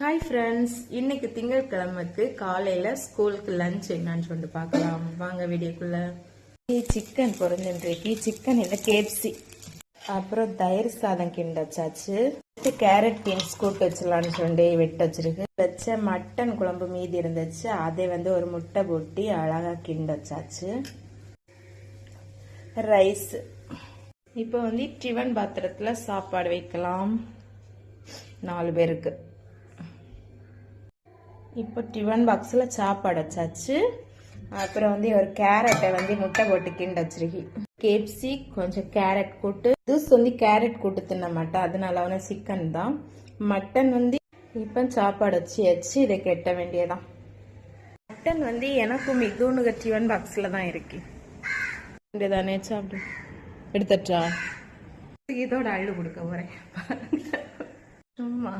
Hi friends, இன்னைக்கு திங்கட்கிழமைக்கு காலையில் ஸ்கூலுக்கு லஞ்ச் என்னன்னு சொல்லிட்டு பார்க்கலாம் வாங்க வீடியோக்குள்ள. சிக்கன் பொருந்துன்றைக்கு சிக்கன் இல்லை கேப்சி, அப்புறம் தயிர் சாதம் கிண்ட வச்சாச்சு. கேரட் பீன்ஸ் கூட்டு வச்சிடலான்னு சொல்லி வெட்டு வச்சிருக்கு. வச்ச மட்டன் குழம்பு மீதி இருந்துச்சு, அதை ஒரு முட்டை போட்டு அழகாக கிண்ட வச்சாச்சு. ரைஸ் இப்போ டிஃபன் பாத்திரத்தில் சாப்பாடு வைக்கலாம் 4 பேருக்கு. இப்போ டிஃபன் பாக்ஸில் சாப்பாடு வச்சாச்சு. அப்புறம் ஒரு கேரட்டை முட்டை போட்டு கிண்ட வச்சிருக்கி. கேப்சி கொஞ்சம் கேரட் கூட்டு, இது கேரட் கூட்டு தின்ன மாட்டேன், அதனால சிக்கன் தான். மட்டன் இப்போ சாப்பாடு வச்சு இதை கெட்ட வேண்டியதான். மட்டன் எனக்கும் இதுன்னு டிஃபன் பாக்ஸில் தான் இருக்கு. தானே சாப்பிடு எடுத்துட்டா இதோட அள்ளு கொடுக்க போறேன் சும்மா.